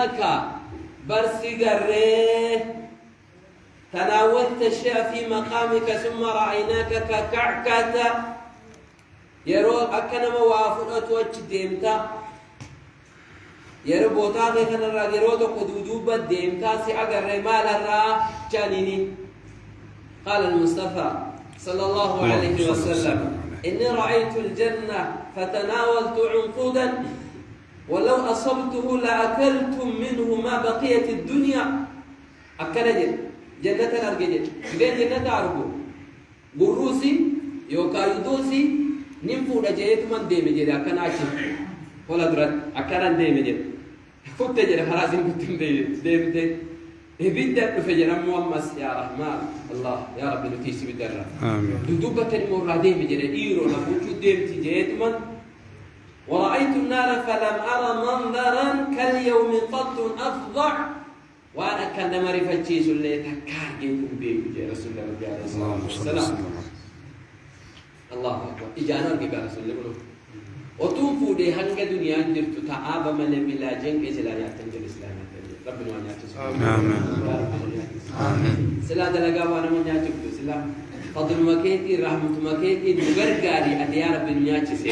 رأيناك برسقره تناولت الشيء في مقامك ثم رأيناك ككعكة يرو أكنما وافقت وجديمتا يرو بوتاقي كان الراديرو تقدودوبة ديمتا سيأغر رمال الرا جانيني قال المصطفى صلى الله عليه وسلم إني رأيت الجنة فتناولت عنقودا ولو أصبته لأكلتم منه ما بقية الدنيا أكلت جنة الأرجل بين جنة أرجو بروسي يوكا يدوسي نمفو رجعت من ديم جري أكن عشي ولا درت أكن ديم جري فوت جري خلاص يمكن ديم هبيدا فجر مؤمس يا رحمن الله يا رب نتيسي بدرة دودوبة المرادين بجري إيرو نفوتو ديم تجيت من ورأيت النار فلم أرى منظرا كاليوم قط أفظع وأنا كان مري فتشيس اللي تكار جيتم بيه يا رسول الله عليه الصلاة والسلام الله أكبر إجانا رجع رسول الله وتوفوا ده هنگا دنيا جرت تعاب من بلا جنگ إسلام ياتن الإسلام ربنا ونياتس آمين آمين سلا دلقا وانا من ياتك سلا فضل مكيتي رحمة مكيتي نغرغاري أديا ربنا ونياتس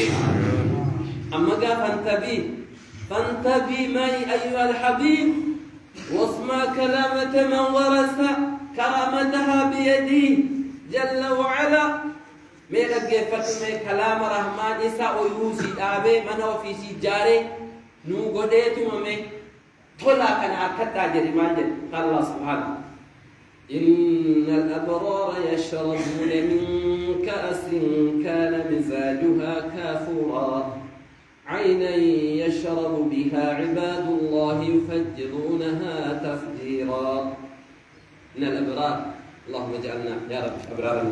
أما قا فانتبي معي أيها الحبيب واسمع كلامة من ورث كرامتها بيدي جل وعلا ميلك فتمي كلام رحمن إسا ويوسي آبي من هو في سجاري نو قديتو ممي طلع كان أكتا جريمان جل قال الله سبحانه إن الأبرار يشربون من كأس كان مزاجها كافورا عينا يشرب بها عباد الله يفجرونها تفجيرا إن الأبرار اللهم اجعلنا يا رب أبرارا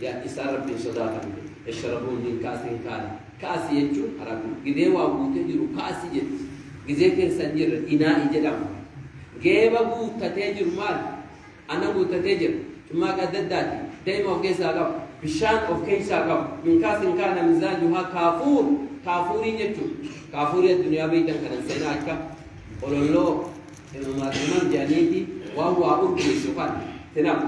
يا إسار رب صداقا يشربون من كأس كأس يجو عرب قدي وابوت جرو كأس جد قدي كير سنجر إناء جدام جيبا بوت تتجر مال أنا بوت تتجر ثم قد داتي دايما وكيس أقام بشان وكيس أقام من كأس كان مزاجها كافور كافورين يجو كافوري الدنيا بيتا كان سينا أكا قولوا له إنه ما تمام جانيتي وهو أرقل سفان تنام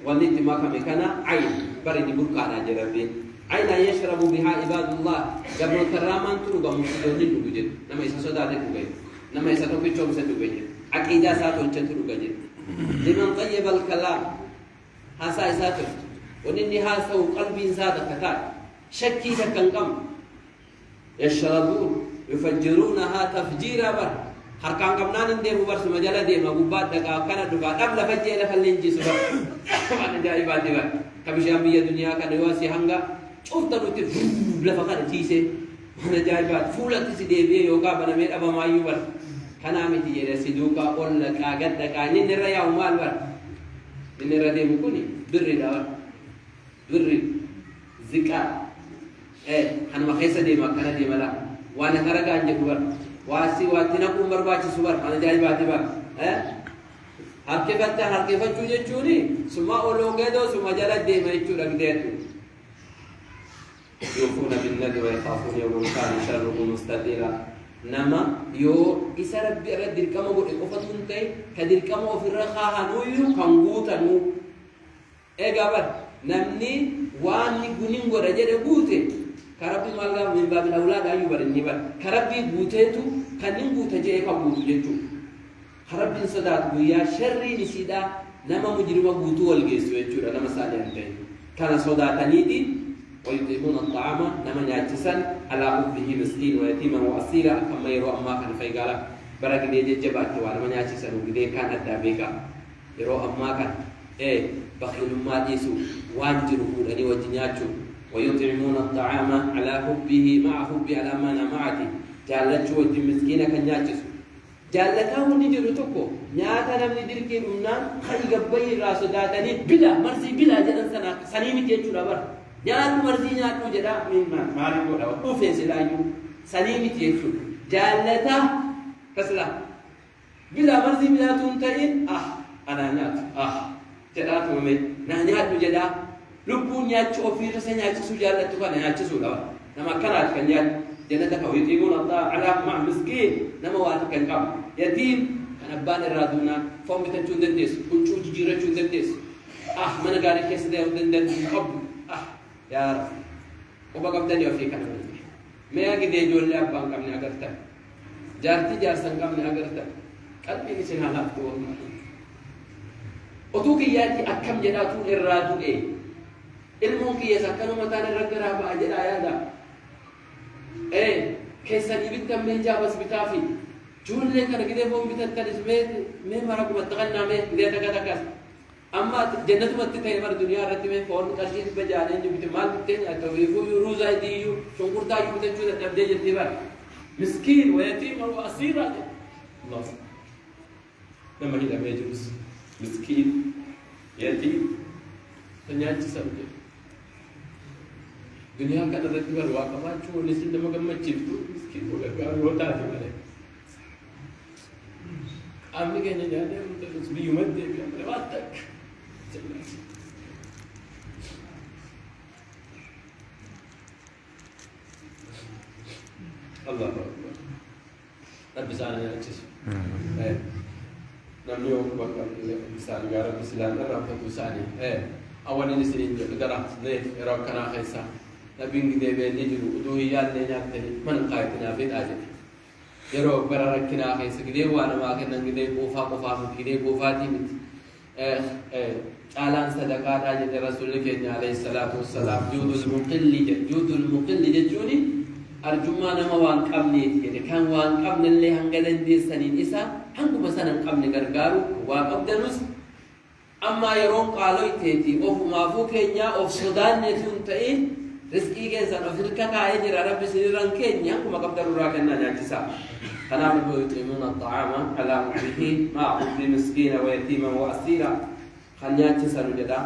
ونيت ما كم كان عين برد بركة على جربين عين يشرب بها عباد الله قبل كرامان تروى مسلمين توجد نما يسودا توجد نما يساتو بيتشوم توجد عقيدة ساتو توجد لمن طيب الكلام هسا يساتو ونني هاسو قلبي زاد كتار شكي سكنكم يشربون يفجرونها تفجيرا بر harkaan qabnaan indee bubarsu majala deema gubbaa dhagaa kana dhugaa dhabla fajjee lafa leenjisu bar waan ajaa'ibaati bar kabishaan biyya duniyaa kana yoo si hanga cufta nuti lafa kana ciise waan ajaa'ibaati fuulatti si deebi'ee yookaan banamee dhabamaayyuu bar kanaa miti jedhe si duukaa ol dhaqaa gad dhaqaa inni irra yaa'u maal bar inni irra deemu kuni birriidha bar birri ziqaa kanuma keessa deema akkana deema laa waan akka ragaan jedhu bar واسي واتنقوم برباچ سوبر انا جاي باتي با هركي فتا هركي فچو جچوني سما اولوغدو سما جلا دي ميچو رگديتو يوفون بالنذر ويخافون يوما كان شره مستطيرا نما يو اسر بيرد كما بو قفتون تي كدير كما في الرخاها نويو كانغوتا نو اي غبر نمني واني غنينغو رجده بوتي كربي مالغا من باب الاولاد ايوب النبا كربي بوتيتو كنين بوتجي كبوتو جتو كربي صدات ويا شري نسيدا نما مجرم بوتو والجيسو يجو نما سالي انت كان صداتنيدي ويطعمون الطعام نما ياتسن على حبه مسكين ويتيما واسيرا كما يرو اما كان فيغالا برك دي جبات ونما ياتسن ودي كان ادابيكا يرو اما كان بخيل ما ديسو وانجرو دني وجنياچو ويطعمون الطعام على حبه مع حب على ما نمعته جالت وجه مسكينة كان ياتس جالتها ونجر تكو نياتا نمني دركي أمنا خي قبي راس داتني بلا مرسي بلا جلن سنة سنيمي تيجو لبر جالت مرسي نياتو جدا من مالي قولا وطوفين سلايو سنيمي تيجو جالتها كسلا بلا مرسي بلا تنتين أنا نيات جدات ممي نياتو جدا لبون ياتشو في رسن ياتشو جالت كان ياتشو لبر نما كانت كان يات جنتك ويطيبون الطعام على مع مسكين نما واتك القم يتيم كان أبان الرادونا فهم بتنشون دندس كنشو جيرة شون دندس من قال كيس ده دندس حب يا رب وبقى بدني وفيك أنا ما يجي ده يقول لي أبان كم نأجرته جارتي جارسن كم نأجرته قلبي نسينا لافته وتوكياتي أكم جناتو الرادو الممكن يسكنوا متان الرجرة بأجل آيادا كيسان يبتم من جابس بتافي جول لك رجده فهم بتتكلم من مرق متغنى من ده تكذا أما جنة ما تتهي مر الدنيا رتمه فورن كاشين بجانين جو بتمال بتين أتوفيفو يروزا يديو شنقرتا يو بتنشون تبدي جتبار مسكين ويتيم وأسير الله لما هي لما يجوز مسكين يتيم تنيان تسمع दुनिया का नजर की बार वाक़ बात जो निश्चित दम का मैं चिप्पू इसकी तो लगा होता है वाले आपने कहने जाते हैं तो उस भी उम्र दे भी अपने बात तक चलना अल्लाह अकबर रब जाने अच्छे है नम्नी हो बकर मिसाल गारा मिसाल ना रब तो सानी है अवन निसरीन जो दरा ने रब कना खैसा نبين كده بينجلو ودويان نيجاتني من قايتنا في الأجل يرو براركنا خيس كده وانا ما كنا كده كوفا كده كوفاتي مت علان صدقات أجل رسول الله عليه الصلاة والسلام جود المقل جوني أرجونا ما وان قبني كده كان وان قبن اللي هنقدن دي سنين إسا هنقو مثلا قبن غرغارو وقبدنوس أما يرون قالوا يتيتي أوف ما فوق كينيا أوف سودان نتون تأين رزقي جزء أفريقيا كايجر عرب سيران كينيا كما قبل راكنا نجسا كلام يطعمون الطعام على حبه مع كل مسكين ويتيما وأسيرا خلينا تسألوا جدا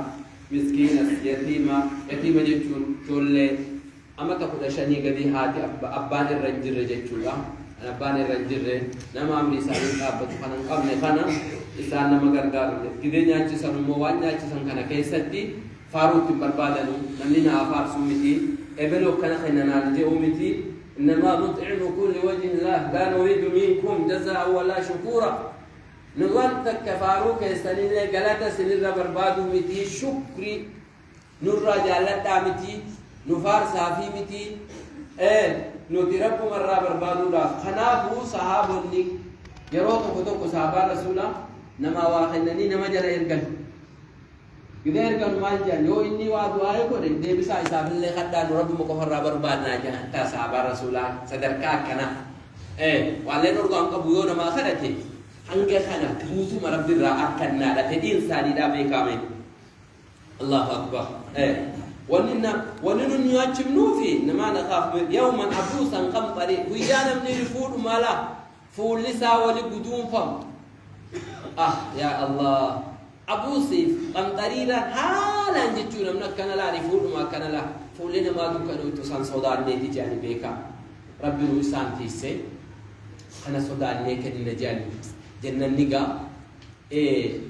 مسكين يتيما جتون كل أما تقول شني قدي هاتي أبان الرجل جتولا أنا أبان الرجل نما أمري سالي أبد خنا إسان نما قرقار كده نجسا تسألوا موان نجسا كنا كيستي فاروق بربادنو نمنا أفار سومتي إبلو كان خينا نالجي أمتي إنما نطعمكم لوجه الله لا نريد منكم جزاء ولا شكورا نغلتك فاروق يستنين لي قلت سنين بربادو متي شكري نرى جالتا متي نفار صافي متي نترب مرة بربادو لا خنافو صحابني يروتو فتوكو صحابة رسولا نما واخنني نما جرى إرقل كذا كان مالجا يو إني وادوائي كده ده بس إسحاق اللي خدنا رب مكفر رابر بادنا جه تاسع رسولا صدركا كنا والله نرجو أنك بيونا ما خدته هنگه خنا توسو مرب درا أكنا لا تدين سادي دا بيكامل الله أكبر ونن نياتشمنو في نما نخاف يوما عبوسا قمطري ويجانا من الفول مالا فول لسا ولقدوم فم يا الله أبو سيف قمطريلا حالا جتشونا من كان لا رفول ما كان لا فولنا ما دكانو تسان سودان نيتي جاني بيكا ربي روسان تيسي أنا سودان نيكا دي جاني جنة نيجا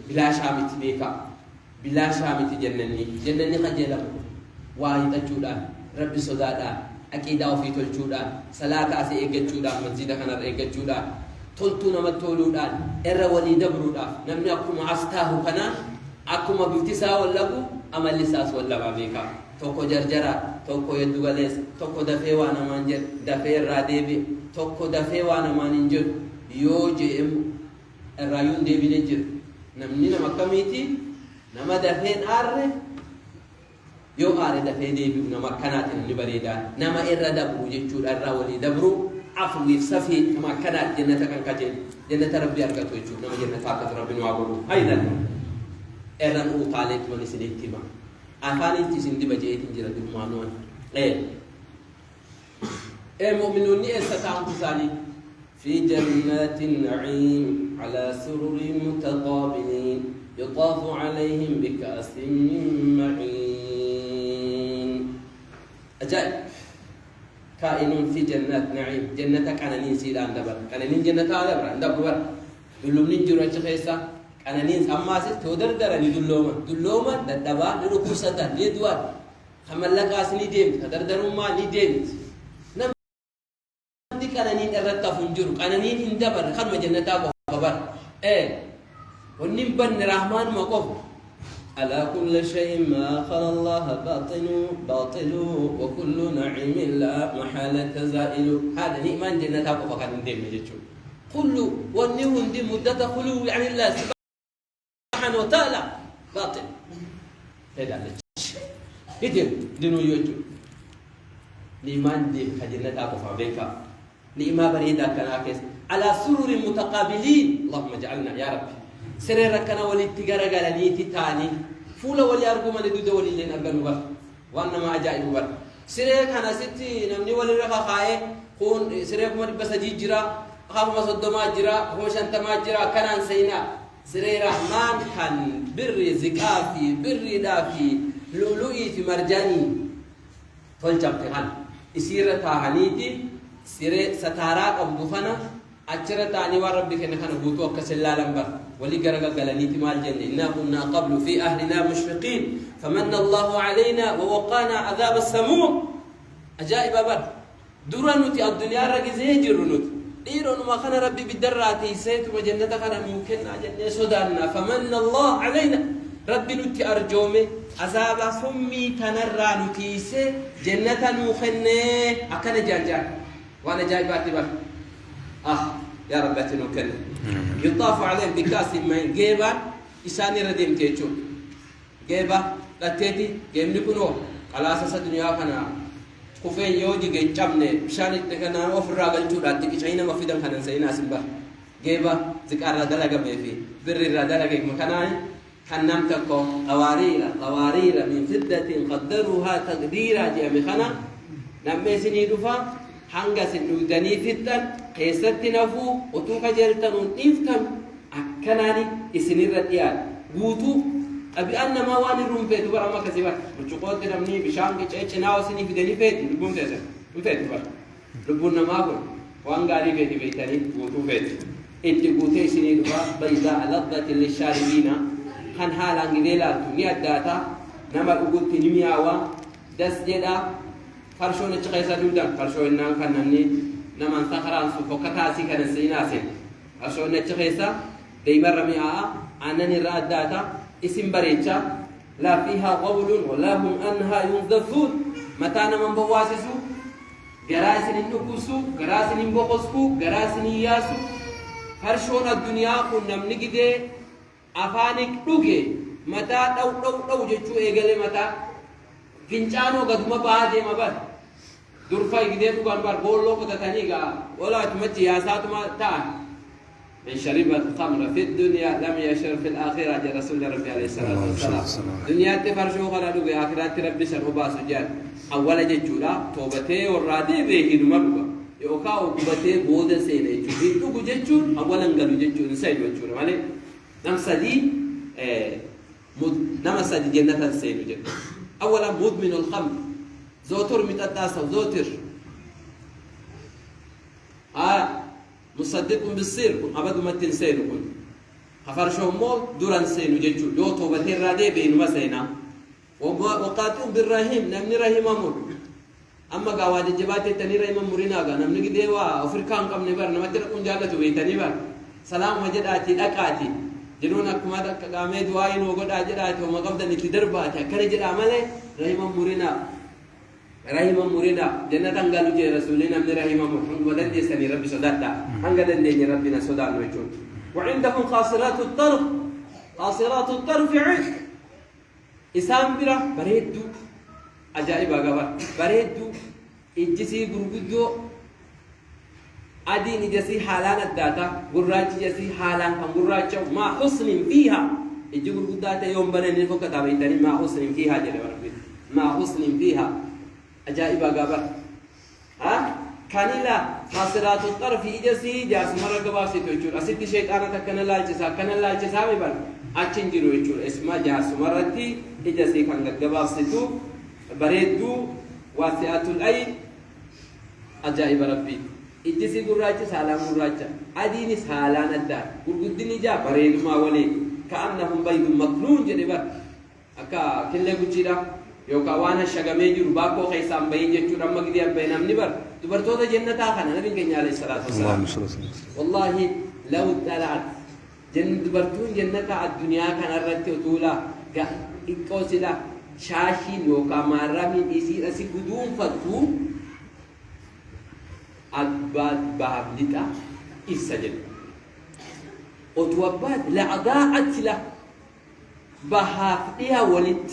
بلا شامت بيكا بلا شامت جنة نيجا جلام واحد تجودا ربي سودادا أكيد أو في تلجودا صلاة أسي إيجتشودا مسجد كنا إيجتشودا تلتنا متولودان إرّا ولي دبرودا نمني أكو معستاه كنا أكو ما بيتسا واللبو أما لساس واللبا بيكا توكو جرجرا توكو يدوغاليس توكو دفيوانا مانجر دفير راديبي توكو دفيوانا مانجر يوجي الرايون ديبي نجر نمني نما كميتي نما دفين آره يو آره دفين ديبي نما كانت نبريدا نما إرّا دبرو جيشور إرّا ولي دبرو عفوي صفي كما كانت جنة كان كجن جنة ربي أركض ويشوف نما جنة تاكت ربي نوابرو أيضا إيران أو طالت من سنتيما أفاني تسندي بجيت إنجيل دمانون مؤمنون إستعان كساني في جنات النعيم على سرر متقابلين يطاف عليهم بكأس من معين أجل كائنون في جنات نعيم جنتك أنا نسير عند بر أنا نين جنة هذا بر عند بر دلهم نجرا شخيصا أنا نين أما سير تودر درا دلوما دبا نروكوسة ليدوار خمل لك أصلي ديم تدر درما لي ديم هنجر قانين هندبر خرم جنة أبو خبر ونبن الرحمن مقف على كل شيء ما خلى الله باطل وكل نعيم لا محالة زائل هذا نئمان جنة أبو فقط ندم جتشو كل ونهن دي مدة خلو يعني الله سبحانه وتعالى باطل هذا يدين دينو يوجو لإيمان دي كجنة أبو فابيكا لإما بريدا كناكس على سرور متقابلين اللهم اجعلنا يا رب سريرك كنا ولي تجارة قالني تاني فولا ولي أرجو من دود ولي لين أبغى بر وأنا ما أجاي بر سريرك أنا ستي نمني ولي رخا خاي كون سريرك ما بس أجي جرا خاف ما صد ما جرا هو شنت ما جرا كنا نسينا سرير رحمن كان بر زكافي بر دافي لؤلؤي في مرجاني فالجبتهان يصير تهانيتي سيرة ستارات أبو فنا أشرة تاني وربك إن كان بوتو كسلا لمبر ولي جرجا قالنيتي مال الجنة إنا كنا قبل في أهلنا مشفقين فمن الله علينا ووقانا عذاب السموم أجائب بر دورانوتي الدنيا رجزيه جرونوت إيرون ما كان ربي بدراتي سيت وجنة كان ممكن جنة سودانا فمن الله علينا ربي نتي أرجومي عذاب سمي تنرى نتيسه جنة مخنة أكن جانجان وأنا جاي باتبر يا رب تنوكل يطاف عليهم بكاس من جيبا إساني رديم تيجو جيبا لا تيجي جيم نكونو على أساس الدنيا كنا كوفين يوجي جي جامنة بشان تكنا وفر راجل جودا تكيشينا ما في دم خنا سينا سبا جيبا ذكر ردلا ما في بر ردلا جي مكاناي حنام تكو قوارير من فضة قدروها تقديرا جي مخنا نمسني دفا hanga sinudani fittan keessatti nafu utuu kajeltanun iftan akkanani isinirra dhiyaan guutuu qabi'anna ma waan irruun feetu bara amma kasi bar burcuqootti namni bishaan cinaa isinii fidanii feeti lubbuun teessan hin feetu bar lubbuun namaa kun waan gaarii feeti beeytanii guutuu feeti itti guutee isinii dhufa baydaa laddatin lishaaribiina kan haalaan gidee laaltu ni addaata nama dhugutti ni mi'aawa das jedha فرشون الشقيسة دودا فرشون النام كان نمني نمان سخران سفوكتاسي كان السيناسي فرشون الشقيسة ديما رميعا عنني الراداتا اسم بريتشا لا فيها قول ولا هم أنها ينظفون متانا من بواسسو قراسن النقوسو قراسن البقصكو قراسن الياسو فرشون الدنيا كن نمني كده أفانك دوكي متا دو جيشو إيغالي متا فينشانو قد ما بعد ما بعد درفا يقدر تقول بار بولو كده تانيكا ولا تمشي يا سات ما تان من شرب الخمر في الدنيا لم يشرب في الآخرة جاء رسول ربي عليه الصلاة والسلام دنيا تفرشوا خلا لو آخرات ربي سرهبا سجاد أول ججولا توبته ورادي به نمبر يوكا وكبته بود سينه جوبي لو ججول أولا قالوا ججول سيد وجول ماله نمسدي نمسدي جنة سيد وجول أولا مدمن الخمر زوتر متأسف زوتر مصدق بالسير أبد ما تنسينكم خفرشهم مو دوران سينو جيجو لو توبتين رادي بين مسينا وقاتل بالرحيم نمني رحيم أمور أما قواد الجبات تني رحيم أمورنا نمني كديوا أفريقيا كم نبر نمتر كم جالة بيتني بر سلام وجد آتي أكاتي جنونا كمادا كامي دواين وقد أجرات وما قبضا نتدربات كرجل عمله رحيم أمورنا رحيم أمورنا جنة قالوا جي رسولنا من رحيم أمور ودن يسني ربي صدادا هنقدن دي ربنا صداد وجود وعندهم قاصرات الطرف عين إسام برا بريدو أجائب أغبر بريدو إجسي غرغدو أدي نجسي حالان الداتا غراج جسي حالان كم غراج ما حسن فيها إجي غرغداتا يوم بنين فوق تابيتني ما حسن فيها جل ربي ما حسن فيها أجائب أغبر كانيلا قاصرات الطرف إجسي جاس مرة قباسي توجور أسيتي شيطانة كنا لالجسا مبال أتشنجرو يجور اسمها جاس مرتي إجسي كان قباسي تو بريدو واسعة الأين أجائب ربي إجسي قراجة سالام قراجة أديني سالان الدار قرقدني جا بريد ما ولي كأنهم بيض مكنون جنبا أكا كله بجيرا يوكا وانا شغمي جرو باكو خيسام بين جتشور أما قديا بينام نبر دبرتوتا جنة آخنا نبي كنيا عليه الصلاة والسلام والله لو طلعت دبرتون جنة الدنيا كان الرت وطولا إكوسلا شاشي لوكا مرة من يصير أسي قدوم فتو أباد بابلتا السجن وتوبات لعضاءت له بهافتها ولد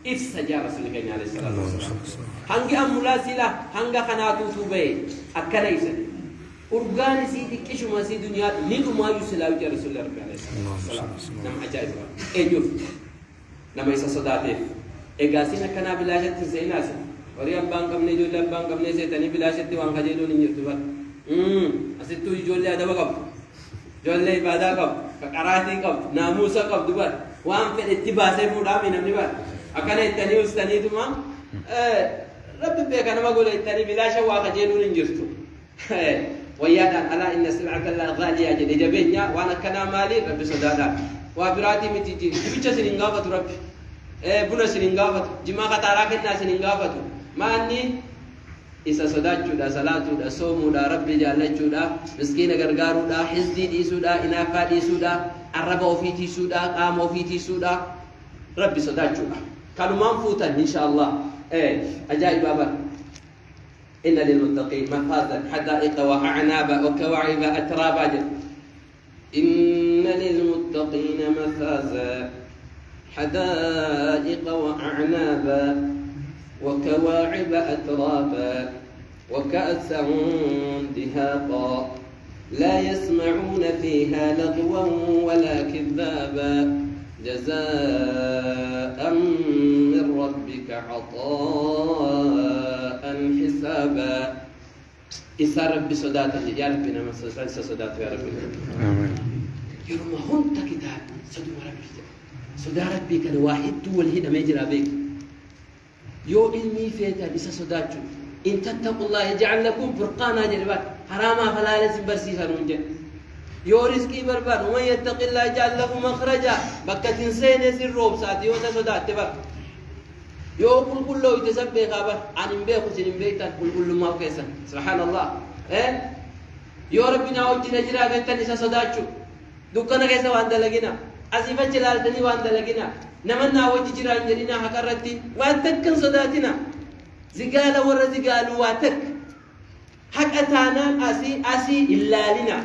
إفسجا رسول الله عليه الصلاة والسلام هنگي أمولاسيلا هنگا خناتو توبه أكنا يسد أرغاني سيدي كشو ما سيد دنيا نيدو ما يسلاو جا رسول الله عليه الصلاة والسلام نم عجائب إيجوف نم إيسا صداتيف إيغاسينا كنا بلاشت تسيناسي وريا بانكم نيجو لبانكم نيسي تاني بلاشت وان خجلو نيجو بار أسيتو يجولي هذا وقف جولي إبادة قف كقراتي قف ناموسا قف دبار وان في الاتباسي فودامي نمني بار أكنا التاني وستاني دوما ربي بيك أنا ما أقول التاني بلاشة واخجلو نيجو ويانا ألا إن سلعة الله غالية جدا جبينيا وأنا كنا مالي ربي صدادا وابراتي متيجي بيتش سنينغافة ربي بنا سنينغافة جماعة تاراكنا سنينغافة ما أني إسا صداتشو دا صلاتو دا صومو دا ربي جالتشو دا مسكين غرغارو دا حزدي ديسو دا إنافا ديسو دا عربا وفيتي سودا قام وفيتي سودا ربي صداتشو دا كانوا منفوتا إن شاء الله أجائب بابا إن للمتقين مفازا حدائق وأعنابا وكواعب أترابا إن للمتقين مفازا حدائق وأعنابا وكواعب أترابا وكأسا دهاقا لا يسمعون فيها لغوا ولا كذابا جزاء من ربك عطاء حسابا إسا ربي صداتا يا ربي نما صداتا يا ربي آمين يوم هون كتاب صدو ربي صدا ربي كان واحد والهد ما يجرى بك يو علمي فيتا إسا صداتو إن تتقوا الله يجعل لكم فرقانا جربات حراما فلا لازم برسيها نونجا يو رزقي بربان ومن يتق الله يجعل له مخرجا بكة سين يسير روب ساتي وتا صدات تبر يو كل يتسبح خبر عن بيخ وسن بيتان كل ما كيسا سبحان الله يو ربنا وجنا جرا بنتن إسا صداتو دكنا كيسا واندا لغينا أسيفا جلالتني واندا لغينا نمنا وجي جرا جرينا حكرتي وانتكن صداتنا زقالا ورا زقالو واتك حق أتانا أسي إلا لنا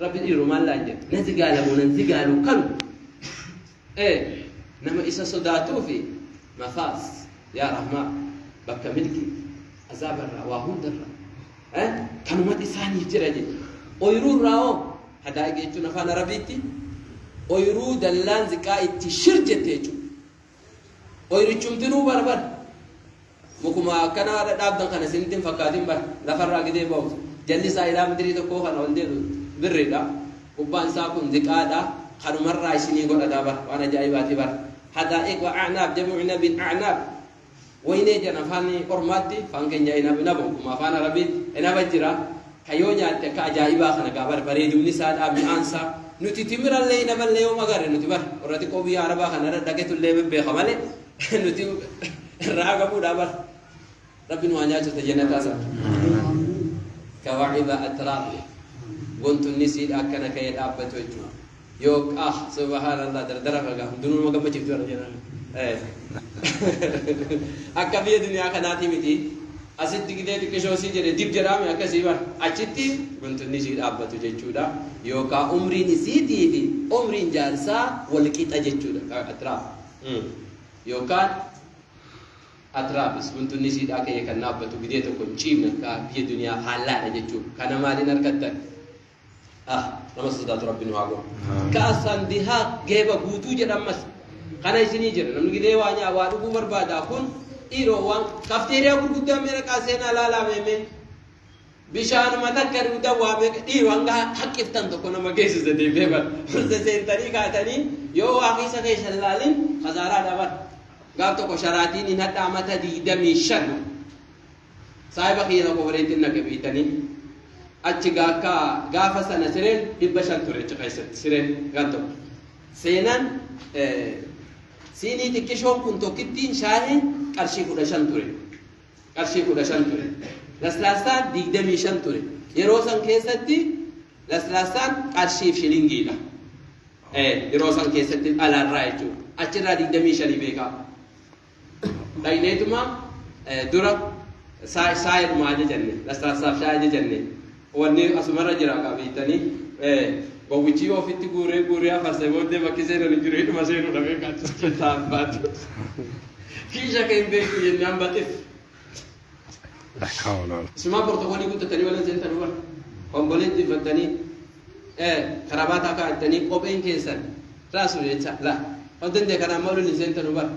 ربي يرو ما لاجة نزقالا وننزقالو كلو نما إسا صداتو في مفاز يا رحمة بك ملكي عذاب الرواهون درا كلمات إساني جرجي ويرو راو هدايق يجو نفانا ربيتي ويرو دلان زكاة تشرجة يجو ويرو چمتنو بربر مكما كان هذا دابدن كان سنتين فكاتين بر لفرا كده باوس جلي سايدا مدري تكو كان ولدي بريدا وبان ساكون زكاة خانو مرة يسيني قول أدابر وانا جايباتي بر حدائق وأعناب جمعنا بالأعناب ويني جنا فاني أرماتي فانكن جاينا بنبو ما فانا ربيت أنا بجرا كيونيا كأجايبا خنا كبر بريدو نساد أبي أنسا نتي تمر اللي نبل ليوم أجر نتي بر وراتي كوبي عربا خنا ردكت اللي ببيخمالي نتي راغبو دابر ربي نوانيا تجينا تاسا كواعب أتراب قلت النسيد أكنا كيد أبتو يجوا يوك سبحان الله دردرا فقام دونو ما قم بجيب جورا جنا أكبر الدنيا كناتي متي أسد كده تكشوسي جري ديب جرام يا كسيبا أشتي قلت النسيد أبتو يجوا يوكا عمري نسيدي في عمري جالسا ولكيت أجيجوا أتراب يوكا أترابس قلت النسيد أكيد كنا أبتو كده تكون شيء كبير الدنيا حالا أجيجوا كنا مالي نركض نمسدات ربنا وعقو كأسان دها جيبا بوتو جرامس خنا يسني جرا نمني كده وانيا وارو بمر بادا كون إيروان كافتيريا بقولنا ميرا كاسينا لا لا ميمن بيشان ما تكر ودا وابك إيروان كا حق يفتن تكون ما جيس زدي بيبا فرزين تاني كاتاني يو واقعي سكيش اللالين خزارة دابر قابتو كشراتين إن هذا ما تدي دمي شر سايبا خينا كوريتنا كبيتاني أتجا غافا سنة سرين إبشان توري تقيسة سرين غانتو سينان سيني تكشون كنتو كتين شاهين قرشي كودشان توري لسلاسان ديقدمي شنطوري يروسن كيستي لسلاسان قرشيف شلينجيلا يروسن كيستي على الرايجو أجرا ديقدمي شلي بيكا لأينيتما درا ساير ماجي جنة لسلاسان شاجي جنة واني أسمر جرا كابيتني بوجي وفيتي غوري أفرسي بودي بكيسين نجري ما سيرو لبي كاتس كتاب بات كيشا كين بيكو ينام باتف لا حول ولا سما برتقالي كنت تاني ولا زين تنور قنبلين دي فتاني خرابات أكا تاني قبين كيسان راسو يتشا لا ودن ده كنا مولو زين تنور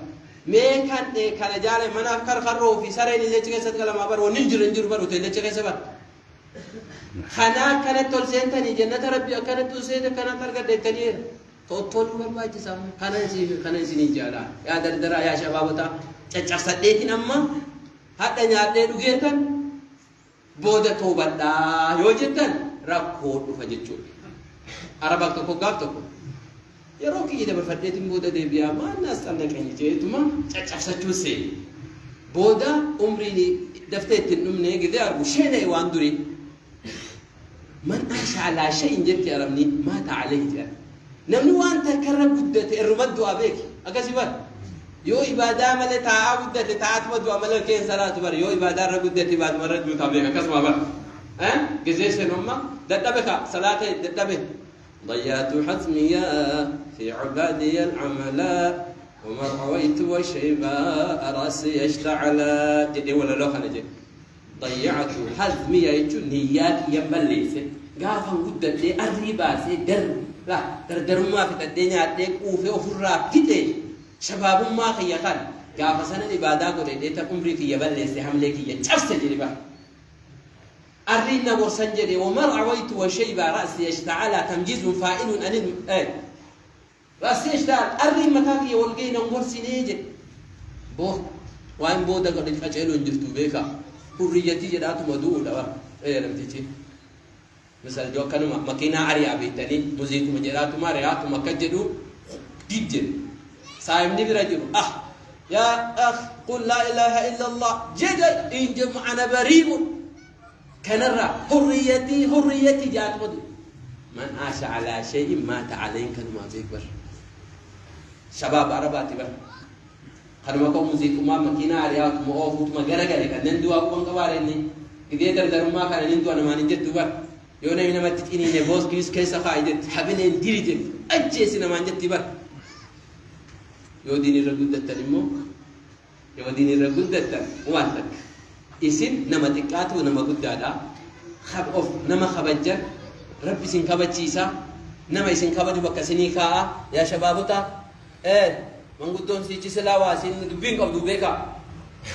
مين كان جالي منا أفكار خرّو في سرّي اللي جت كيسات كلام أبر وننجر بر وتلي جت كيسات بر خنا كانت تلسين تاني جنة ربي كانت تلسين كانت ترقد تاني توتول برباج سام كنا سيني جالا يا دردرا يا شبابتا تجح سديتين أما هذا نيادة دوغيتن بودا توبدا يوجتن ركود فجتشو Arabak toko gaf toko yeroo kiyya dabarfadheetiin booda deebi'aa maannaas xanna keenya jeetuma caccabsachuu see booda umriin daftee ittiin dhumnee gidee argu sheena'e waan durii man ansha alaa shay'in jetti arabni maata alayhi jedha namni waan takkarra guddate irruma du'aa beeki akkasii bar yoo ibaadaa malee taa'aa guddate taa'atuma du'a malee keen salaatu bar yoo ibaadaa irra guddate ibaaduma irra duutaa beeka akkasuma bar gizee seenumma dadhabe ka salaata dadhabe ضيعت حتميا في عبادي العملاء وما رويت وشيباء راسي اشتعل جدي ولا لو خنجي ضيعت حتميا يجو نيات يمليس غافا ودت لي الربا سي در لا در ما في الدنيا ديك وفي افرا كده شباب ما خيخان غافا سنه عباده قد ديت عمري في يبليس حملك يجفس جربا أرينا ورسنجري ومر عويت وشيبة رأسي اشتعل تمجيز فائل أن رأسي اشتعل أري متاكي والقينا ورسي نيجي بو وين بودا قد أجعلوا انجرتوا بيكا حريتي جدات مدوء دوا لم تجي مثل جو كانوا مكينا عريا بيتاني موزيكو مجرات ما ريات مكجدو جيجن سايم نبرجو يا أخ قل لا إله إلا الله جدا إن جمعنا بريم كنرى حريتي جات مدو من عاش على شيء مات عليه كلمة بيكبر شباب عرباتي بر خدمة كم موسيقى ما مكينة عليها كم أوفوت ما جرى كان ندوا كم كبارني إذا در ما كان ندوا أنا ما نجت دوا يونا من ما تكيني نبوس كيس كيسا خايدت حبنا نديرج أجلس ما نجت بر يوديني رجود التلمو يوديني رجود التل وانتك إسم نما تكات ونما قدادا خب أوف نما خبجة ربي سين خبجيسا نما سين خبجو بكسيني كا يا شبابوتا من قدون سيجي سلاوا سين دبين قبضو بيكا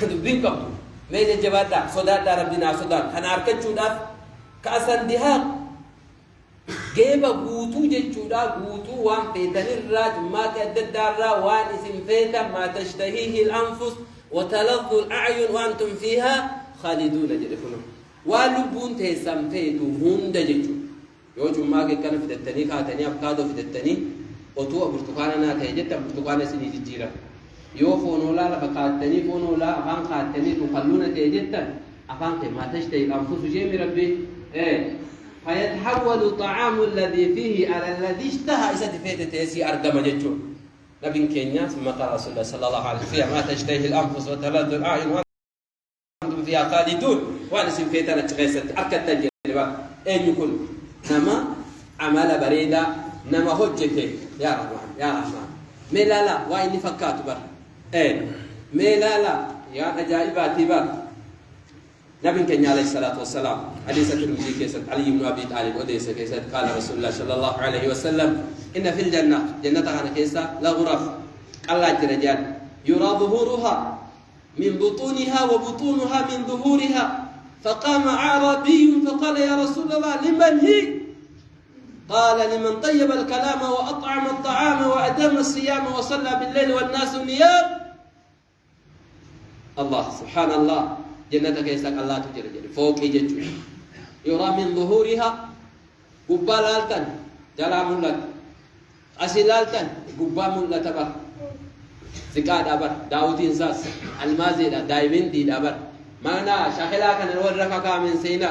دبين قبضو ميل الجبادا صدات ربنا صدات أنا أركض شوداف كأسن دهاق جيبا غوتو جتشودا غوتو وان فيتني الراج ما تأدد الدارا وان اسم فيتا ما تشتهيه الأنفس وتلظ الأعين وأنتم فيها خالدون جرفنا واللبون تهسم فيتو هند جتشو يوجو ما كان في التاني كاتني أبكادو في التاني وتو برتقالنا تهجت برتقالنا سني جيرا يو فونولا لفقاتني فونولا أفان قاتني تخلونا تهجت أفان ما تشتهي الأنفس جيمي ربي فيتحول طعام الذي فيه على الذي اشتهى إذا تفيت تيسي أردم جتشو نبي كينيا ثم قال رسول الله صلى الله عليه وسلم ما تشتهي الأنفس وتلذ الأعين وأنتم فيها خالدون وأنا سنفيتنا تغيست أكد تجربة أين يكون نما عمل بريدة نما هجته يا رحمن ميلالا وإني فكات بر ميلالا يا أجائباتي بر نبي كينيا عليه الصلاة والسلام حديث الترمذي كيسد علي بن أبي طالب وديس كيسد قال رسول الله صلى الله عليه وسلم إن في الجنة جنة أنا كيسا لغرف الله جرجال يرى ظهورها من بطونها وبطونها من ظهورها فقام أعرابي فقال يا رسول الله لمن هي؟ قال لمن طيب الكلام وأطعم الطعام وأدام الصيام وصلى بالليل والناس نيام الله سبحان الله جنة كيسا الله تجرجال فوق يجتو يرى من ظهورها قبالالتن جلام لك أسلالتن قبام لتبر زكاة دابر داوتين ساس المازي دا دايمين دي دابر ما أنا شاهلا كان الورقة كامل سينا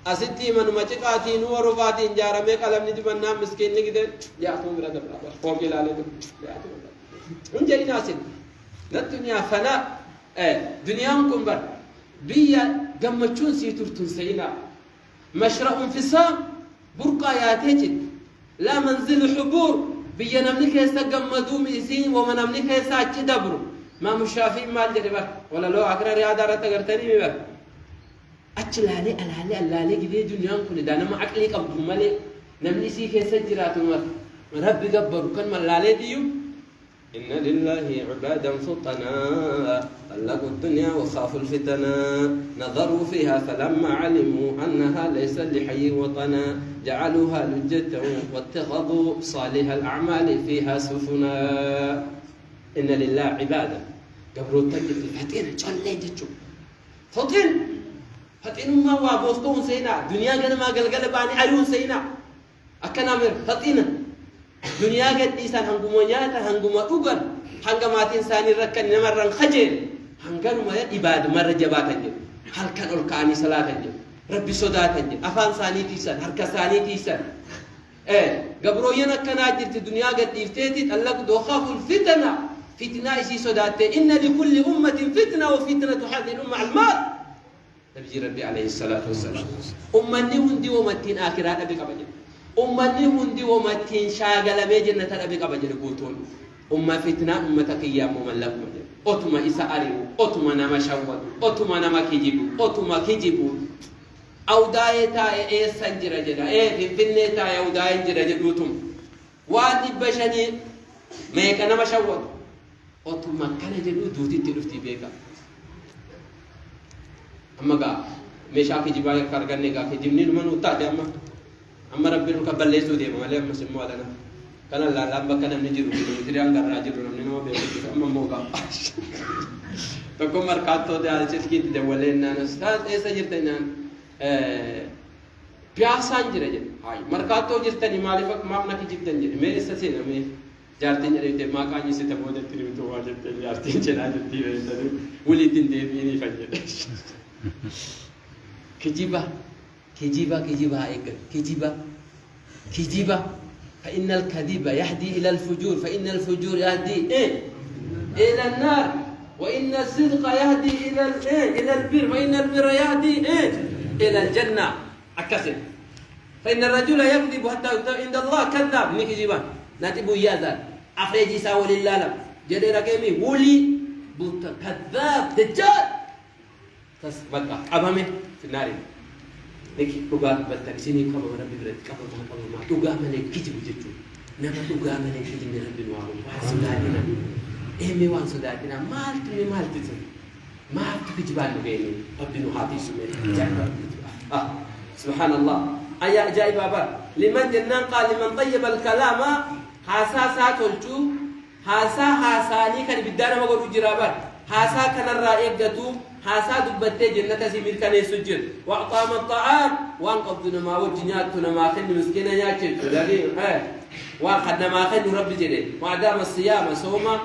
أستي من مجكاتي نور وفاتي جارا ميك على من يجيب النام مسكين نقدر يأتون برا دبلا فوق العالم يأتون هم جاي ناسين الدنيا فنا دنياكم بر بيا جمتشون سيتورتون سينا مشرع انفصام برقا ياتيجد لا منزل حبور بيا نملك يستجمدوا ميسين وما نملك يساعد دبر ما مشافي ما الجربة ولا لو أقرأ رياضة رتقرتني مبا أجلالي الهالي جدي دنياكم دانا ما عقلي قبض مالي نملي سي كيسجرات رب جبر كن ملالي ديو إن لله عبادا فطنا طلقوا الدنيا وخافوا الفتنا نظروا فيها فلما علموا أنها ليس لحي وطنا جعلوها لجة واتخذوا صالح الأعمال فيها سفنا إن لله عبادا قبروا تجد فتين جلين جتشو فتين ما وابوستون سينا دنيا جنا ما قلقل باني أيون سينا أكنامر فتين دنيا قد إنسان هنقوميات هنقوم أوغن هنقامات إنسان ركن نمرن خجل هنقول ما إباد مرة جبات الجل هل كان أركاني صلاة الجل ربي صدات الجل أفان ثاني تيسان هرك ثاني تيسان قبرو ينكنا جرت الدنيا قد إفتيت الله قد خاف الفتنة فتنة إسي صدات إن لكل أمة فتنة وفتنة هذه الأمة المال نبي ربي عليه الصلاة والسلام أمني وندي ومتين آخرات أبي قبل أمني هندي ومتين شاغل ميجنة أبيك أبجل قوتون فتنة تقيام مملك مجل أتما إسأريو أتما نما شوال أتما نما كيجيبو أو دايتا سنجر جدا فينيتا أو داين جدا جدوتم وادي بشني ميكا نما شوال أتما كان جدو دوتي تلفتي بيكا أما قا ميشاكي جبايا كارغاني قا كجبني نمانو تاجي أما ربنا كبل ليسوا دي ما لهم مسموا لنا كان لا لamba كان نجرو تريان غراجر نمنو بيجي أما موقع تكون مركاتو ده على شيء كده دولنا نستاد إيش جرتنا بياسان جرجة هاي مركاتو جرتني مالفك ما بنا كجبتن جري ميري سسينا مي جارتين جري ده ما كان يسيت بوده تريم تو واجب جارتين جنا جرتي بيتنا وليتين ده بيني فجر كجيبة فإن الكذب يهدي إلى الفجور فإن الفجور يهدي إلى النار وإن الصدق يهدي إلى البر فإن البر يهدي إلى الجنة أكسر فإن الرجل يكذب حتى عند الله كذاب نكذبا نتبو يازال أخرجي ساول الله جدي رقمي ولي كذاب دجال بقى أبامي في النار لكن تقام بالتكسيني كما ربي برد كما ما تقام لك كتب جتو نما تقام لك كتب ربي نوارو سوداتنا إيه وان سوداتنا مالت ما تكجبان بيني ربي نهاتي سمي سبحان الله أيا جاي بابا لمن جنان قال لمن طيب الكلام حاساسات الجو حاساني كان بدانا ما قالوا جرابات حاسا كان الرائق جتو حاسا دبتي جنة سمير كان يسجل وأعطام الطعام وانقضنا ما وجناتنا ما خن مسكينا ياكل دليل وأخذنا ما خن رب جليل وأدام الصيام صوما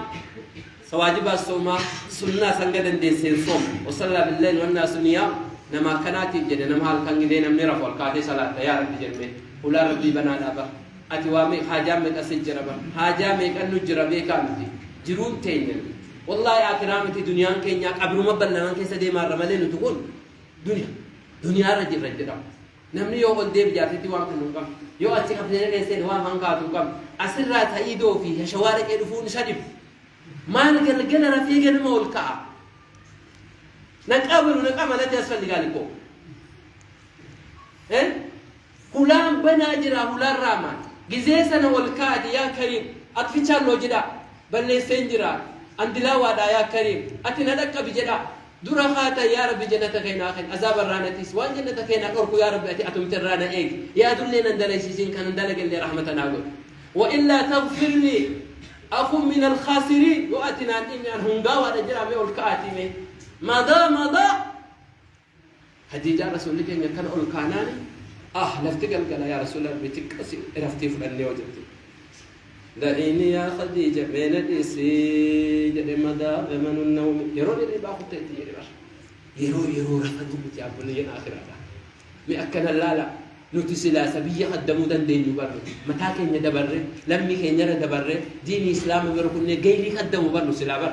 سواجب الصوم سنة سنجدن دين سين صوم وصلى بالليل والناس نيام نما كانت جد نما هل كان جدنا من رفع القاضي صلاة يا رب جلبي ولا ربي بنانا با أتوامي حاجامك أسجر با حاجامك أنو جربي كامتي جرون تين والله يا كرامتي دنيا كينيا قبل ما بلنا كيس دي مار رمالين تقول دنيا رجل نمني يوم الديب جاتي توام كنوكم يو أتي خبرنا كيس دوام هنقاتوكم أسرّات هيدو فيه شوارع يدفون شديد ما نقل رفيق المول كعب نقابل لا تسفل لقالكو هلام بناجرا هلام رامان جزيسنا والكاد يا كريم أطفيشان لو جدا بل سنجرا أندلا وادا يا كريم أتندك بجدا دورا خاتا يا رب جنة كينا أخين عذاب الرانا تسوان جنة كينا أركو يا رب أتي أتم ترانا إيك يا دلنا ندلسين كان ندلق اللي رحمتنا نقول وإلا تغفر لي أكون من الخاسرين وأتنا إني أنهم قاوة رجلا بيقول كاتمي مضى هديجا رسول الله كان أقول كاناني لفتك القلا يا رسول الله بتكسي رفتي فلاني وجدتي لإني يا خديجة بين الإسي جد مضى بمن النوم يرون اللي باخد تأتي يربا يرو رفضوا متعبوا لي آخر هذا مأكنا لا نتسلا سبيا قدموا دين يبرر متى كان يدبر لما كان يدبر دين الإسلام بركون جيلي قدموا برر سلابر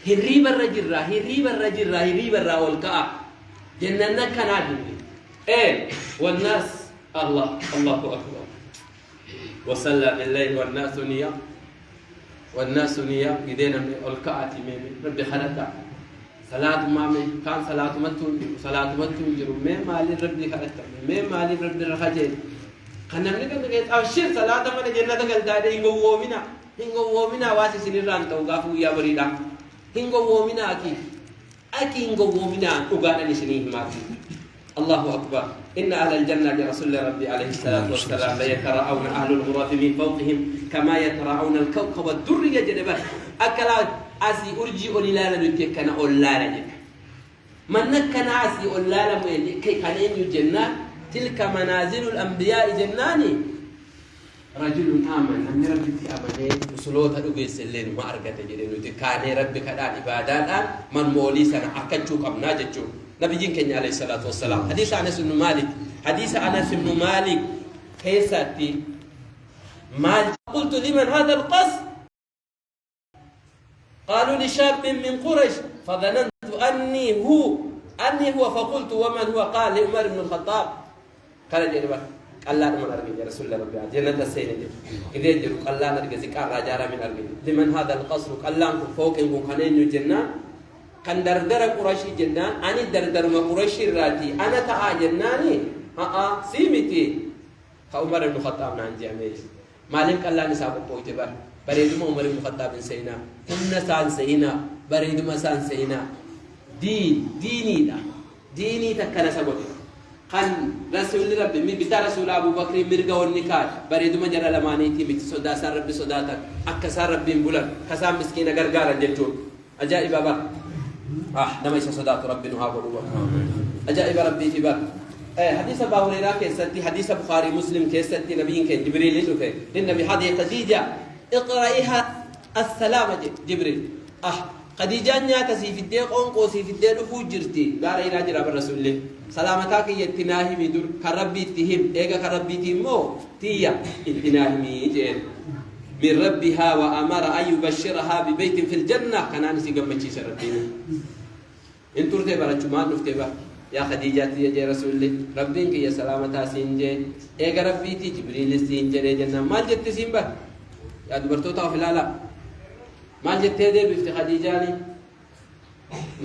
هريب الرجل والكاء جننا كان عدل والناس الله أكبر وصلى بالليل والناس نيا قدينا من الكاء تيمين ربي خلتا صلاة مامي كان صلاة متون جرو ما لي ربي خلتا ما لي ربي رخجين خنا من كده أشير صلاة من جنة قال داري هنگو ومنا واسي سنيران توقفوا يا بريدا هنگو ومنا أكي هنگو ومنا أقانا نسنيه ماتي الله أكبر إن أهل الجنة لرسول ربي عليه الصلاة والسلام ليتراءون أهل الغرف من فوقهم كما يتراءون الكوكب الدري جنبه أكلات أسي أرجي أولالا نتكنا أولالا من نكنا أسي أولالا كي كانين الجنة تلك منازل الأنبياء جناني رجل آمن أن ربي آمنه وصلوات أدوغي سلين ما أرغت جدين وتكاني ربي كدان إبادات من مولي سنة أكتشوك أم ناجتشوك نبي جنكني عليه الصلاة والسلام حديث أنس بن مالك كيساتي مال قلت لمن هذا القصر قالوا لشاب من قريش فظننت أني هو فقلت ومن هو قال لعمر بن الخطاب قال جربا قال لا من أرجع يا رسول الله ربي جنة السيدة إذا جروا قال لا نرجع زكاة راجع من أرجع لمن هذا القصر قال لا فوق إنكم خنين الجنة كان دردر قريش جنة أنا دردر ما قريش راتي أنا تعا جناني سيمتي عمر بن الخطاب نان جامعي مالك الله نساب بويتبر بريد ما عمر بن الخطاب سينا كنا سان سينا بريد ما سان سينا ديني تكنا سبوتي كان رسول ربي مي بتا رسول أبو بكر مرجع والنكال بريد ما جرى لمانيتي بيت صدا سار ربي صداتا أكسر ربي بولن كسام مسكين غرغارا جتو أجائب بابا نما يسا صداة ربنا هذا الله أجائب ربي تبا حديث أبو هريرة كيستي حديث بخاري مسلم كيستي نبيين كين جبريل يسوع للنبي هذه خديجة اقرأيها السلام جبريل خديجة نياتا في الدين قوسي في الدين فوجرتي قال إلى جراب الرسول الله سلامتك يتناهي مدور كربي تهم إيجا كربي تيمو تيا يتناهي جين من ربها وأمر أن يبشرها ببيت في الجنة كان أنا سيجمع شيء سردين إن ترتي برجمان نفتبا يا خديجة يا رسول الله ربك يا سلامتها سينجي إيه ربي تي جبريل سينجي جنة ما جت سيمبا يا دبرتو تافلالا ما جت هذا بفت خديجاني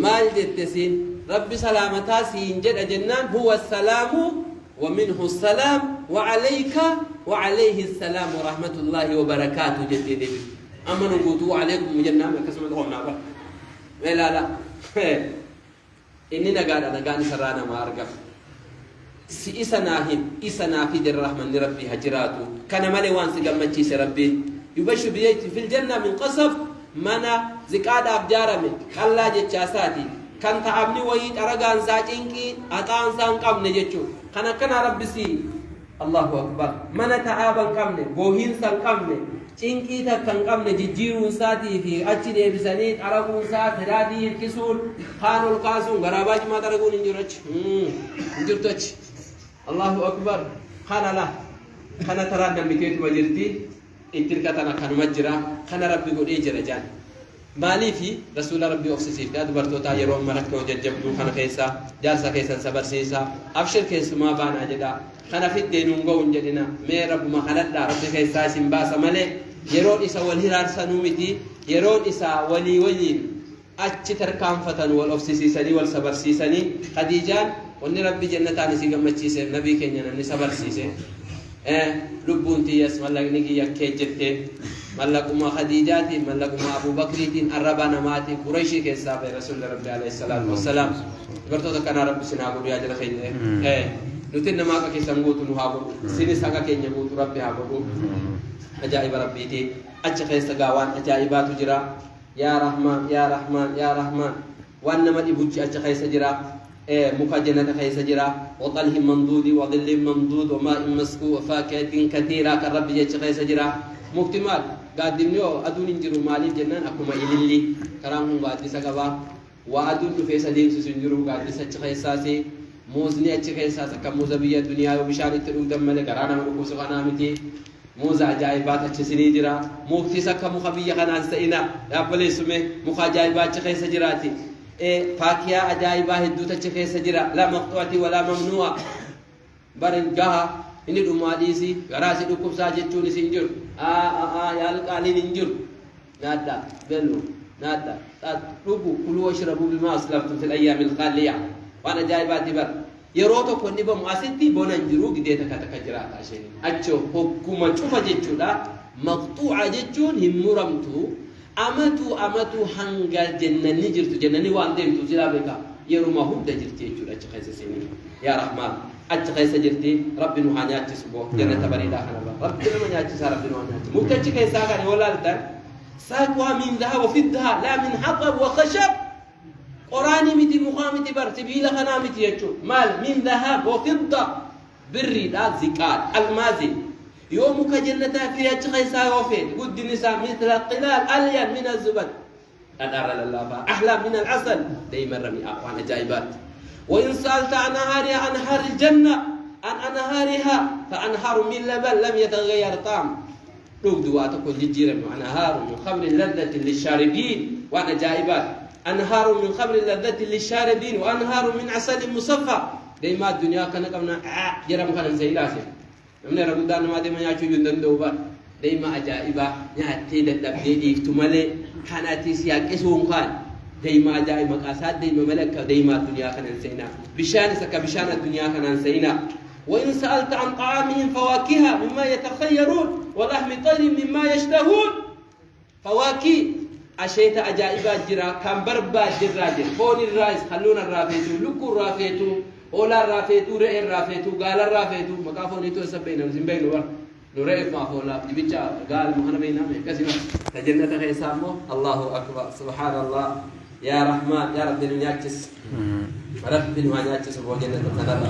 ما جت سين ربي سلامتها سينجي جنة هو السلام ومنه السلام وعليه السلام ورحمة الله وبركاته جديد أما نقول عليكم جنة كسم الغنى لا إننا قاعد سرانا ما أرجع إسنا في در الرحمن ربي هجراته كان مالي وان سجل مجلس ربي يبشر بيت في الجنة من قصب منا زكاة أبجارمي الله جتشاساتي كان تعبني ويت أرجان ساجينكي أتان سان كم نجتشو كان ربي سي الله أكبر منا تعبان كم نه بوهين سان كم نه چينكي تكن كم نه جيرون ساتي في أشي بسنيت أرجون سات هرادي كسول خانو القاسون غراباج ما ترجون إنجرج إنجرتش الله أكبر خانا لا خانا ترى نمكيت مجرتي إنتركتنا كان مجرا خانا ربي قول إيه جرجان مالي في رسول ربي أفسسيف كاد برتوتا يروم مرك وججبدو خانا كيسا جالسا كيسا سبر سيسا أبشر كيس ما بانا جدا خانا في الدين ونقون جدنا مي رب ما خلت لا ربي كيسا سنباسا مالي يرون إسا والهرار سنومتي يرون إسا ولي أتشتر كامفتن والأفسسيساني والسبر سيساني خديجان وني ربي جنتاني سيقم مجيسي نبي كينيا نمني سبر سيسي لبونتي يس مالك نيجي يكيجتي مالكما خديجاتي مالكما أبو بكريتين الربانا ماتي قريشي كيسا في رسول ربي عليه الصلاة والسلام برتو تكنا ربي سنابو يا جل خير نتنا ما كيسا نقول نهابو سيني سانغا كينيا نقول ربي هابو أجائب ربي تي أجخي سقاوان أجائبات جرا يا رحمن يا رحمن يا رحمن وانما يبوجي أجخي سجرا مكجنة خي سجرا وطلح ممدود وظل ممدود وماء مسكوب وفاكهة كثيرة كالرب أجخي سجرا مكتمل قادمنيو أدون إنجرو مالي جنان أكما إللي كرامهم بعد سقبا وأدل في سديم سنجرو قاعد بساتش خيساسي موزني أتش خيساس كموز بيا الدنيا وبشارة تلوم دم ملك رانا مكوس غنا متي موز عجائبات أتش سنيدرا موكتسا كمخبية خنا سئنا يا بليس مه مخاجائبات أتش خيس جراتي فاكيا عجائبات هدوت أتش خيس جرا لا مقطوعة ولا ممنوع بارن جها إني دوماديسي غراسي دوكوب ساجتوني سنجر يا القالين إنجر نادا بلو نادا تطلبوا كلوا واشربوا بما أسلفتم في الأيام الخالية وأنا جايباتي بر يروتو كوني بمؤسسي بوننجرو قديتا كتكجرات عشان أجو حكومة شوفا جتشولا مقطوعة جتشون هم مرمتو أمتو هنگا جنني جرتو جنني واندم تزيلا بكا يروما هم دجرتي جتشولا أجخيس سيني يا رحمن أجخيس جرتي ربي نوحانيات سبو جنة بريدا خنبا ربي نوحانيات ربي نوحانيات مكتشي كيسا غاني ولا لدن ساقوا من ذهب وفضها لا من حطب وخشب قراني متي مقامتي برتبي لخنا متي يجو مال من ذهب وفضة بري لا زكاة المازي يومك جنة فيها تخيسا وفيد قد النساء مثل القلال ألين من الزبد أدار لله أحلى من العسل دايما رمي أخوان جايبات وإن سألت عن أنهار الجنة عن أنهارها فأنهار من لبن لم يتغير طعم روك دواتك والجيرة أنهار من خمر لذة للشاربين وأنا جايبات أنهار من خمر لذة للشاربين وأنهار من عسل مصفى دايما الدنيا كنا كمنا جرم كنا زيلاسي من رمضان ما دايما يعيشوا يندن دوبا دايما أجائبا يأتي للتبديد يفتمالي كانت سياق اسمهم كان دايما أجائب مقاسات دايما ملكة دايما الدنيا كنا نسينا بشان سكا بشان الدنيا كنا نسينا وإن سألت عن طعامهم فواكه مما يتخيرون ولحم طير مما يشتهون فواكه أشيت أجائبات جرا كم بربا جراجر فون الرايس خلونا الرافيتو لكو الرافيتو أولا الرافيتو رئي الرافيتو قال الرافيتو مكافونيتو سبينا مزنبين ور نرئي ما فولا يبيتشا قال مهنا بينا كسيما تجنة خيسامو الله أكبر سبحان الله يا رحمن يا رب نياتشس رب نياتشس وجنة تنرى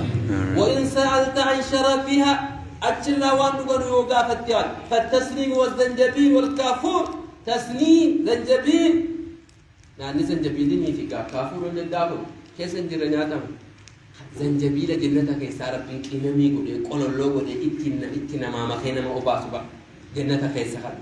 وإن سألت عن شرفها أجلا وانقر يوقا فتيان فالتسنيم والزنجبيل والكافور تسنيم زنجبيل نعني زنجبيلني في كافور ولا دافور كيف زنجرنياتهم زنجبيل جنة كيسا رب كينامي قول الله قول إتنا ما مخينا ما أباسبا جنة كيسا خل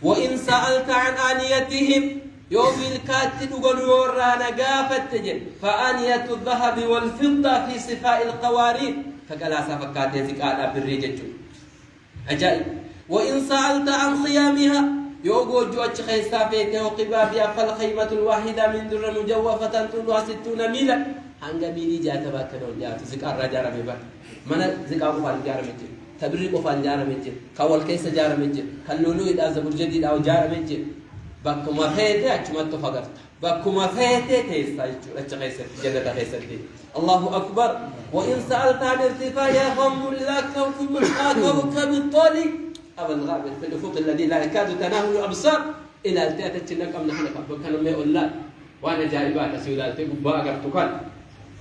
وإن سألت عن آنيتهم يوم الكاتب يقول ورانا قافت تجن فآنية الذهب والفضة في صفاء القوارير فقال سافكات يزكاة بالرجج أجائب وإن سألت عن خيامها يوغو جوج خيسافيته وقبابها فالخيمة الواحدة من در مجوفة طولها 60 ميلا هنگا ميلي جاتا باكنون جاتا زكاة رجارة مبا منا زكاة قفال جارة مجل تبري قفال جارة مجل كوال كيس جارة مجل كاللولو إذا زبر جديد أو جارة مجل باكما فيته أجمت فقط باكما فيته تيستا أجخيسة جنة خيسة الله أكبر وإن سألت عن ارتفاعها فانظر إلى كوكب الطالي أو الغابر في الأفق الذي لا يكاد تناول الأبصار إلى التأتت لك أم نحن كانوا ما يقول لا وأنا جايبات أسئلة تقول باقر تقال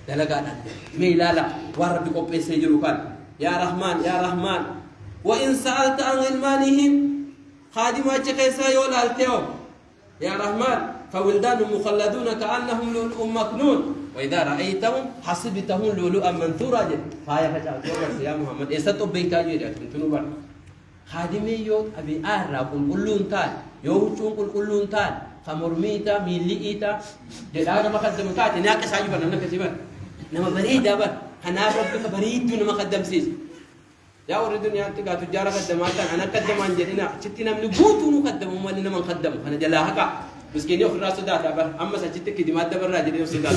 دلقانا ميلالا وربك بيسي جروكان يا رحمن وإن سألت عن غلمانهم خادمات كيسا يقول التيو يا رحمن فولدان مخلدون كأنهم لؤلؤ مكنون وإذا رأيتهم حسبتهم لؤلؤا منثورا فايا فجأة يا محمد إستطب بيتا جيدا تنتنوا خادمي يوت أبي أهرا قلقلون تان يوچون قلقلون تان خمرميتا ميلئيتا جدانا ما قدم كاتي ناقص عجبا نمنا كتبا نما بريدا بر أنا ربك بريد نما قدم سيس يا ورد الدنيا تقع تجارة قدماتان أنا قدم عن جدنا شتنا من بوتو نقدم وما لنا من قدم أنا جلاها كا مسكين يوفر راس دات أبر أما سجتك كدي ما تبر راجل يوفر دات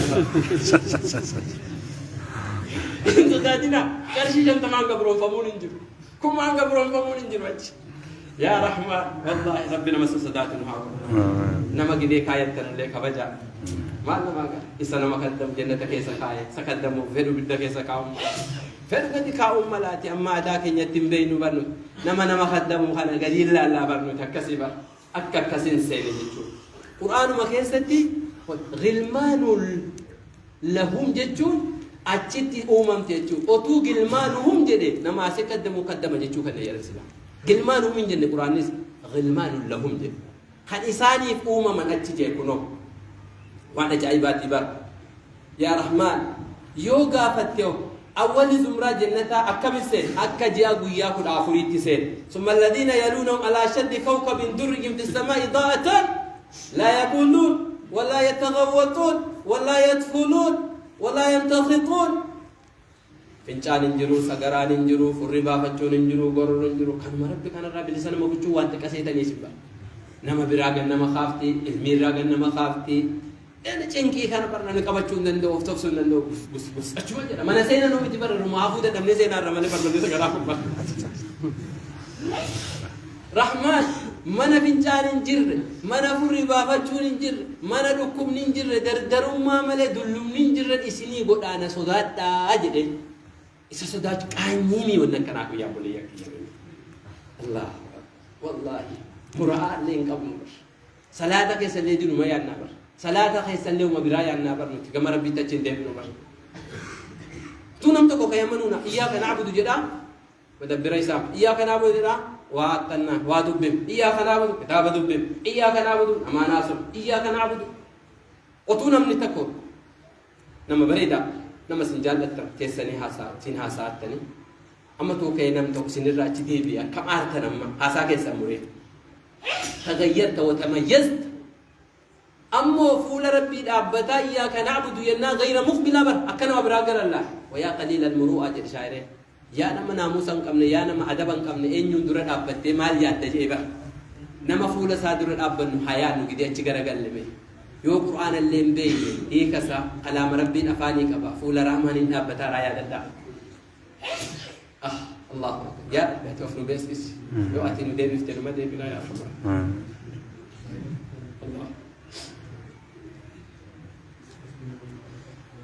إنتو داتنا كارشي جم تمان قبرون فمون إنجر كم عن قبرون فمون إنجر وجه يا رحمة والله ربنا مسس داتنا هاو نما قدي كاية تنلك بجا ما لنا ما إسنا ما قدم جنة كيسا كاية سقدم فيرو بده كيسا كاوم فيرو كدي كاوم ملاتي أما ذاك يتم بينو برنو نما قدم خلا قليل لا برنو تكسبا أككسين سيني جتو قرآن ما كيستي غلمان لهم جتون أجتي تجتون أتو غلمانهم جدي نما سقدم مقدم جتو كنا يرسلا غلمانهم من جنة قرآن غلمان لهم جد خل إساني من أجتي كنو وأنا جايباتي بر يا رحمن يوغا فتيو أول زمرة جنة أكمل سين أكجيا قويا كل آخرين سين ثم الذين يلونهم على شد كوكب درج في السماء ضاءة لا يقولون ولا يتغوطون ولا يدخلون ولا يمتخطون فنجان انجرو سغران انجرو فربا فچون انجرو غورن انجرو كان ربي كان ربي لسان مكچو وانت كسيتني سبا نما براغن نما خافتي الميراغن نما خافتي انا چنكي كان برنا نقبچون دندو افتفسون دندو بس بس اچو جدا من سينا نو بتبر معفوده دمن سينا رمل برنا سغرا كبا رحمن من فنجان انجر من فربا فچون انجر من دكم ننجر دردروا ما مل دلم ننجر اسني غدانا سودادا اجدي إذا صدق كأنيمي ونكنا كويا بولي الله والله مراء لين قبل صلاتك يسلي ما ينبر صلاتك يسلي وما برايا ينبر كما ربي تجندم نبر تونم تكو كيامنونا إياك نعبد جدا ودبر إسام إياك نعبد جدا واتنا وادبم إياك نعبد كتاب دبم إياك نعبد أما ناسم إياك نعبد وتونم نتكو نما بريدا نما سنجال لتر كيسني سين هاساتني أما تو كينام تو سنرا تديبيا كم أرتنا ما هاسا كيسا مريد تغيرت وتميزت أما فول ربي أبدا إياك نعبد ينا غير مقبل بر أكنا وبراغر الله ويا قليل المروءة جل شاعره يا نما ناموسا كمن يا نما أدبا كمن إن يندر أبدا مال ياتجيبا نما فول صادر أبدا حياة نجدي أتجرا قلبي يو قرآن اللي مبين هي كسا كلام ربي أفاني كبا فول رحمن إن أبدا رايا ددا الله يا بتوفر بس يو أتي ندير يفتر ما دي بلا يا خبر الله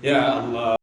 يا الله